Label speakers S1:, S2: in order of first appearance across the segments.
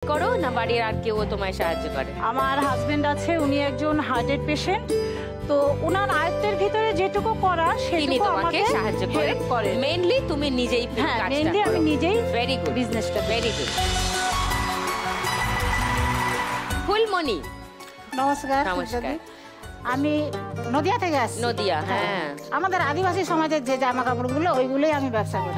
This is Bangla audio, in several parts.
S1: করো না বাড়ির আর কেউ তোমায় সাহায্য করে?
S2: আমার হাজবেন্ড আছে, উনি একজন হার্টের পেশেন্ট, তো ওনার আয়ত্তের ভিতরে যেটুকু করা
S1: তিনি
S2: সেটুকু
S1: তোমাকে
S2: আমাকে
S1: সাহায্য
S2: হেল্প
S1: করে। মেইনলি তুমি নিজেই
S2: হ্যাঁ,
S1: কাজটা
S2: মেইনলি
S1: করো।
S2: আমি নিজেই
S1: ভেরি গুড,
S2: বিজনেসটা
S1: ভেরি গুড। ফুলমণি,
S2: নমস্কার।
S1: নমস্কার।
S2: আমি নদিয়া থেকে আসছি।
S1: নদিয়া, হ্যাঁ।
S2: আমাদের আদিবাসী সমাজের যে জামা কাপড়গুলো ওইগুলোই আমি ব্যবসা করি।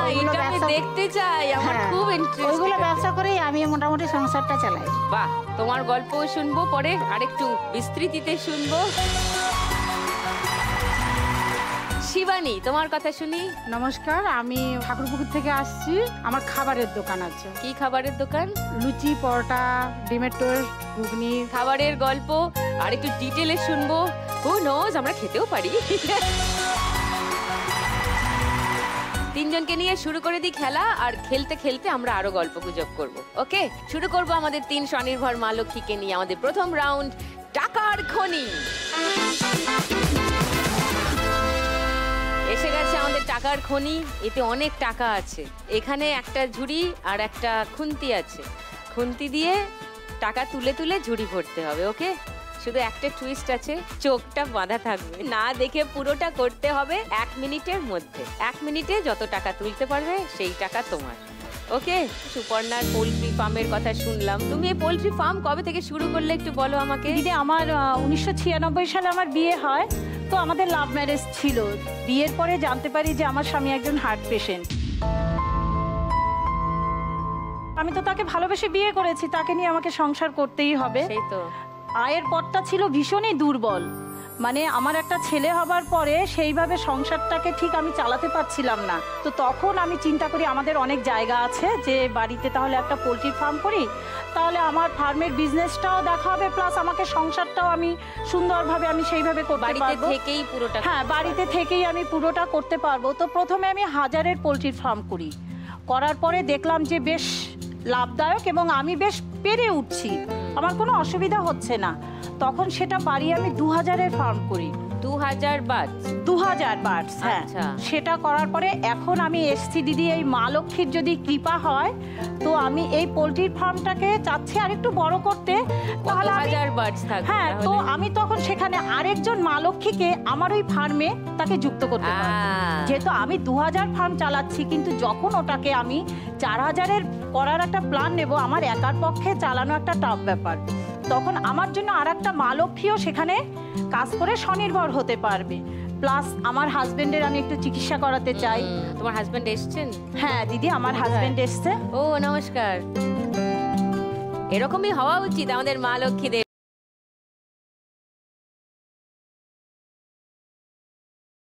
S2: ওইগুলো
S1: এটা আমি
S2: ব্যবসা-
S1: দেখতে চাই, আমার
S2: হ্যাঁ,
S1: খুব ইন্টারেস্ট।
S2: ওইগুলো ব্যবসা করেই আমি মোটামুটি সংসারটা চালাই।
S1: বাহ, তোমার গল্পও শুনবো পরে, আরেকটু বিস্তৃতিতে শুনবো। শিবানী, তোমার কথা শুনি।
S3: নমস্কার, আমি ঠাকুরপুকুর থেকে আসছি। আমার খাবারের দোকান আছে।
S1: কি খাবারের দোকান?
S3: লুচি, পরোটা, ডিমের টোস্ট, ঘুগনি।
S1: খাবারের গল্প আর একটু ডিটেলে শুনবো। হু নোজ, আমরা খেতেও পারি। তিনজনকে নিয়ে শুরু করে দিই খেলা, আর খেলতে খেলতে আমরা আরো গল্প গুজব করবো। ওকে, শুরু করব আমাদের 3 স্বনির্ভর মা লক্ষ্মীকে নিয়ে আমাদের প্রথম রাউন্ড, টাকার খনি। এসে গেছে আমাদের টাকার খনি। এতে অনেক টাকা আছে। এখানে একটা ঝুড়ি আর একটা খুন্তি আছে। খুন্তি দিয়ে টাকা তুলে তুলে ঝুড়ি ভরতে হবে। ওকে, শুধু একটা টুইস্ট আছে, চোখটা বাঁধা থাকবে, না দেখে পুরোটা করতে হবে 1 মিনিটের মধ্যে। 1 মিনিটে যত টাকা তুলতে পারবে সেই টাকা তোমার। ওকে, সুপর্ণার পোল্ট্রি ফার্মের কথা শুনলাম। তুমি এই পোল্ট্রি ফার্ম কবে থেকে শুরু করলে একটু বলো আমাকে।
S2: দিদি, আমার 1996 সালে আমার বিয়ে হয়। তো আমাদের লাভ ম্যারেজ ছিল। বিয়ের পরে জানতে পারি যে আমার স্বামী একজন হার্ট পেশেন্ট। আমি তো তাকে ভালোবেসে বিয়ে করেছি, তাকে নিয়ে আমাকে সংসার করতেই হবে।
S1: সেই তো।
S2: আয়ের পথটা ছিল ভীষণই দুর্বল। মানে আমার একটা ছেলে হবার পরে সেইভাবে সংসারটাকে ঠিক আমি চালাতে পারছিলাম না। তো তখন আমি চিন্তা করি আমাদের অনেক জায়গা আছে, যে বাড়িতে তাহলে একটা পোলট্রি ফার্ম করি, তাহলে আমার ফার্মের বিজনেসটাও দেখা হবে, প্লাস আমাকে সংসারটাও আমি সুন্দরভাবে আমি সেইভাবে করতে
S1: বাড়িতে
S2: পারবো।
S1: থেকেই পুরোটা।
S2: হ্যাঁ, বাড়িতে থেকেই আমি পুরোটা করতে পারবো। তো প্রথমে আমি 1000-এর পোলট্রি ফার্ম করি। করার পরে দেখলাম যে বেশ লাভদায়ক এবং আমি বেশ পেরে উঠছি, আমার কোনো অসুবিধা হচ্ছে না। তখন সেটা বাড়িয়ে আমি 2000-এর ফার্ম করি।
S1: 2000 বার্ডস?
S2: 2000 বার্ডস, হ্যাঁ। সেটা করার পরে এখন আমি এসছি দিদি, এই মা লক্ষ্মীর যদি কৃপা হয় তো আমি এই পোলট্রির ফার্মটাকে চাচ্ছি আরেকটু বড় করতে।
S1: তাহলে 1000 বার্ডস থাকবে।
S2: হ্যাঁ, তো আমি তখন সেখানে আরেকজন মা লক্ষ্মীকে আমার ওই ফার্মে তাকে যুক্ত করতে পারবো। যেহেতু আমি 2000 ফার্ম চালাচ্ছি, কিন্তু যখন ওটাকে আমি 4000-এর করার একটা প্ল্যান নেব, আমার একার পক্ষে চালানো একটা টাফ ব্যাপার। তখন আমার জন্য আর একটা মা লক্ষ্মীও সেখানে কাজ করে স্বনির্ভর হতে পারবে। প্লাস আমার হাজবেন্ডের আমি একটু চিকিৎসা করাতে চাই।
S1: তোমার হাজবেন্ড এসেছেন?
S2: হ্যাঁ দিদি, আমার হাজবেন্ড এসছে।
S1: ও নমস্কার। এরকমই হওয়া উচিত আমাদের মা লক্ষ্মীদের।